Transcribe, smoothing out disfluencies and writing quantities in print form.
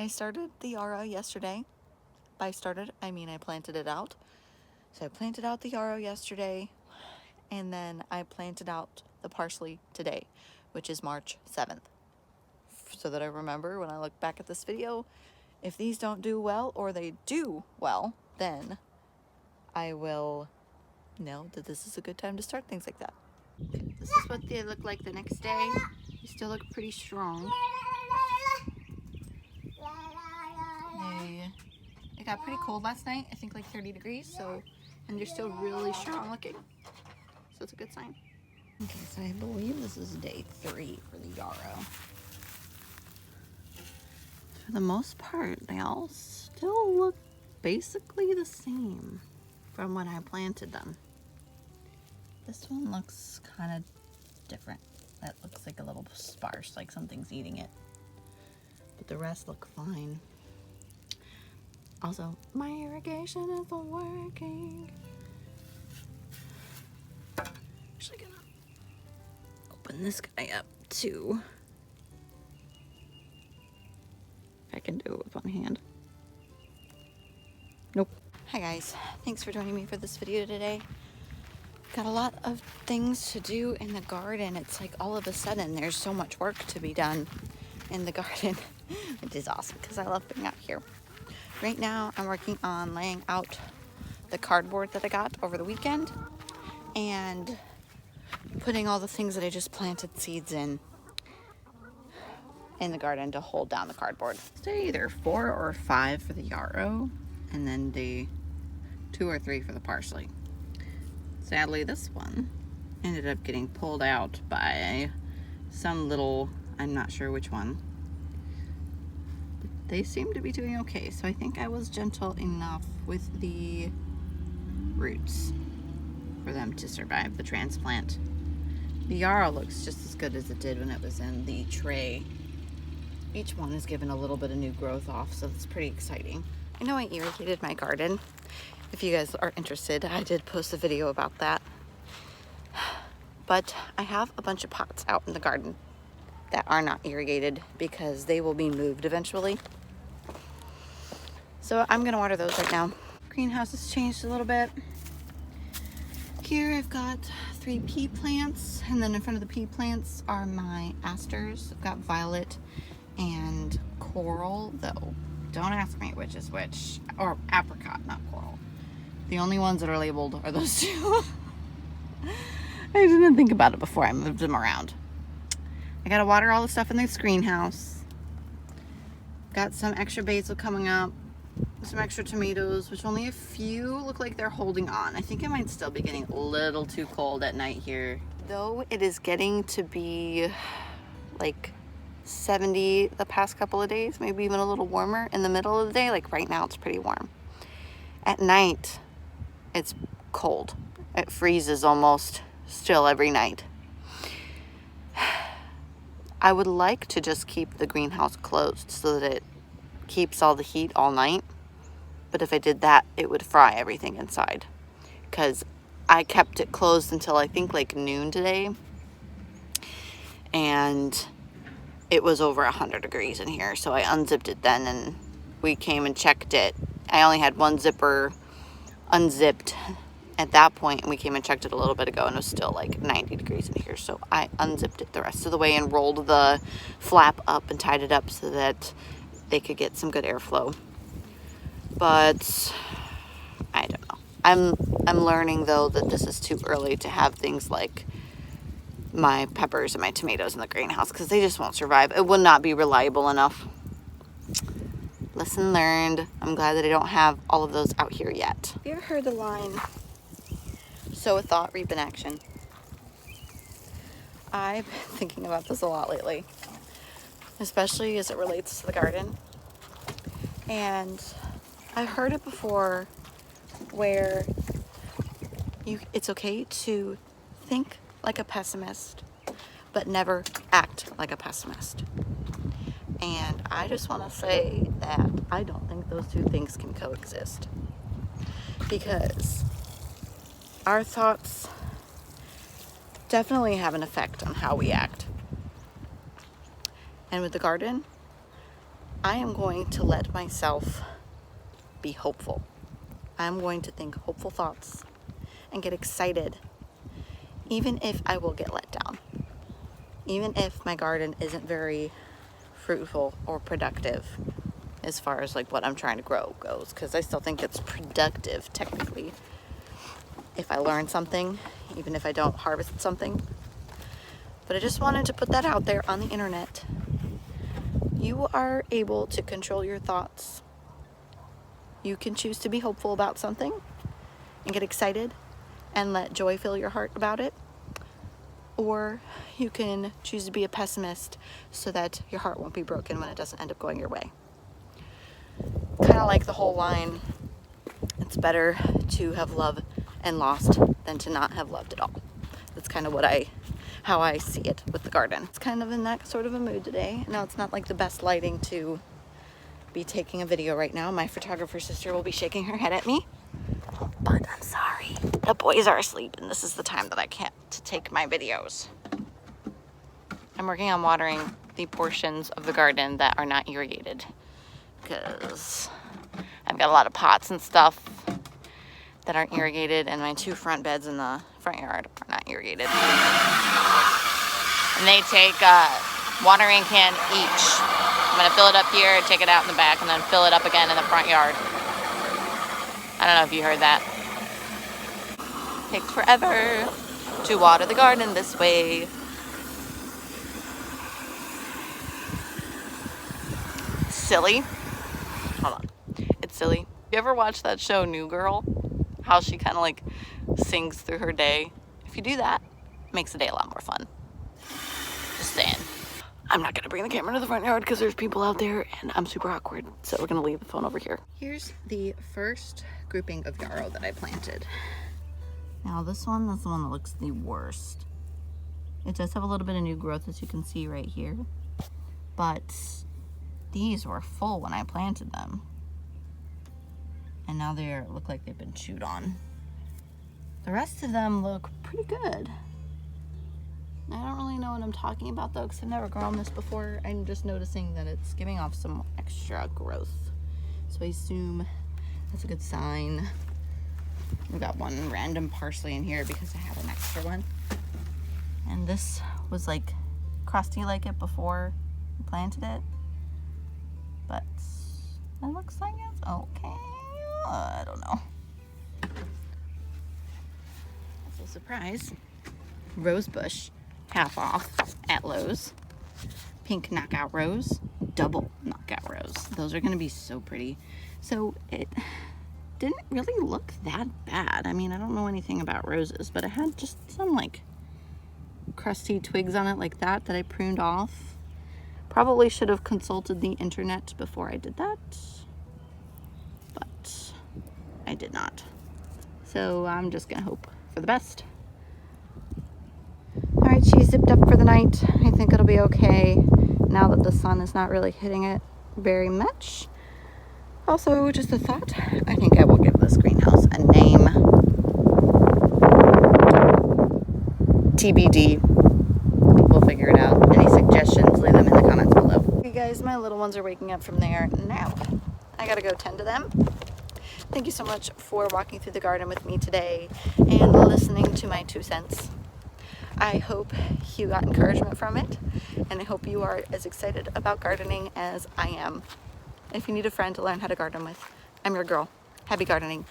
I started the yarrow yesterday. By started, I mean I planted it out. So I planted out the yarrow yesterday, and then I planted out the parsley today, which is March 7th. So that I remember when I look back at this video, if these don't do well or they do well, then I will know that this is a good time to start things like that. Okay, this is what they look like the next day. They still look pretty strong. It got pretty cold last night, I think like 30 degrees, so, and they're still really strong looking. So it's a good sign. Okay, so I believe this is day 3 for the yarrow. For the most part, they all still look basically the same from when I planted them. This one looks kind of different. That looks like a little sparse, like something's eating it. But the rest look fine. Also, my irrigation isn't working. Actually gonna open this guy up too. If I can do it with one hand. Nope. Hi guys, thanks for joining me for this video today. Got a lot of things to do in the garden. It's like all of a sudden there's so much work to be done in the garden, which is awesome because I love being out here. Right now I'm working on laying out the cardboard that I got over the weekend and putting all the things that I just planted seeds in the garden to hold down the cardboard. So either 4 or 5 for the yarrow and then the 2 or 3 for the parsley. Sadly, this one ended up getting pulled out by some little, I'm not sure which one. But they seem to be doing okay, so I think I was gentle enough with the roots for them to survive the transplant. The yarrow looks just as good as it did when it was in the tray. Each one is given a little bit of new growth off, so it's pretty exciting. I know I irrigated my garden. If you guys are interested, I did post a video about that. But I have a bunch of pots out in the garden that are not irrigated because they will be moved eventually. So I'm gonna water those right now. Greenhouse has changed a little bit. Here I've got 3 pea plants, and then in front of the pea plants are my asters. I've got violet and coral, though don't ask me which is which, or apricot, not coral. The only ones that are labeled are those 2. I didn't think about it before I moved them around. I gotta water all the stuff in this greenhouse. Got some extra basil coming up, some extra tomatoes, which only a few look like they're holding on. I think it might still be getting a little too cold at night here. Though it is getting to be like 70 the past couple of days, maybe even a little warmer in the middle of the day. Like right now it's pretty warm. At night, it's cold. It freezes almost still every night. I would like to just keep the greenhouse closed so that it keeps all the heat all night. But if I did that, it would fry everything inside. Because I kept it closed until I think like noon today. And it was over 100 degrees in here. So I unzipped it then and we came and checked it. I only had one zipper unzipped at that point, and we came and checked it a little bit ago and it was still like 90 degrees in here. So I unzipped it the rest of the way and rolled the flap up and tied it up so that they could get some good airflow. But I don't know. I'm learning though that this is too early to have things like my peppers and my tomatoes in the greenhouse because they just won't survive. It will not be reliable enough. Lesson learned. I'm glad that I don't have all of those out here yet. Have you ever heard the line, sow a thought, reap an action? I've been thinking about this a lot lately, especially as it relates to the garden. And I've heard it before where it's okay to think like a pessimist, but never act like a pessimist. And I just want to say that I don't think those 2 things can coexist. Because our thoughts definitely have an effect on how we act. And with the garden, I am going to let myself be hopeful. I'm going to think hopeful thoughts and get excited, even if I will get let down. Even if my garden isn't very fruitful or productive as far as like what I'm trying to grow goes, because I still think it's productive technically if I learn something, even if I don't harvest something. But I just wanted to put that out there on the internet. You are able to control your thoughts. You can choose to be hopeful about something and get excited and let joy fill your heart about it. Or you can choose to be a pessimist so that your heart won't be broken when it doesn't end up going your way. Kind of like the whole line, it's better to have loved and lost than to not have loved at all. That's kind of how I see it with the garden. It's kind of in that sort of a mood today. Now, it's not like the best lighting to be taking a video right now. My photographer sister will be shaking her head at me, but I'm sorry. The boys are asleep and this is the time that I can't to take my videos. I'm working on watering the portions of the garden that are not irrigated, because I've got a lot of pots and stuff that aren't irrigated, and my 2 front beds in the front yard are not irrigated. And they take a watering can each. I'm gonna fill it up here, take it out in the back, and then fill it up again in the front yard. I don't know if you heard that. Takes forever to water the garden this way. Silly. Hold on. It's silly. You ever watch that show New Girl? How she kind of like sings through her day? If you do that, it makes the day a lot more fun. Just saying. I'm not gonna bring the camera to the front yard because there's people out there and I'm super awkward. So we're gonna leave the phone over here. Here's the first grouping of yarrow that I planted. Now this one is the one that looks the worst. It does have a little bit of new growth, as you can see right here. But these were full when I planted them. And now they look like they've been chewed on. The rest of them look pretty good. I don't really know what I'm talking about though, because I've never grown this before. I'm just noticing that it's giving off some extra growth. So I assume that's a good sign. We got one random parsley in here because I had an extra one. And this was like crusty like it before I planted it. But it looks like it's okay. I don't know. Also, surprise, rose bush, half off at Lowe's. Pink knockout rose, double knockout rose. Those are gonna be so pretty. So it didn't really look that bad. I mean, I don't know anything about roses, but it had just some like crusty twigs on it like that I pruned off. Probably should have consulted the internet before I did that, but I did not. So I'm just gonna hope for the best. All right, she's zipped up for the night. I think it'll be okay now that the sun is not really hitting it very much. Also, just a thought, I think I will give this greenhouse a name. TBD. We'll figure it out. Any suggestions, leave them in the comments below. Hey guys, my little ones are waking up from their nap. I gotta go tend to them. Thank you so much for walking through the garden with me today and listening to my 2 cents. I hope you got encouragement from it, and I hope you are as excited about gardening as I am. If you need a friend to learn how to garden with, I'm your girl. Happy gardening.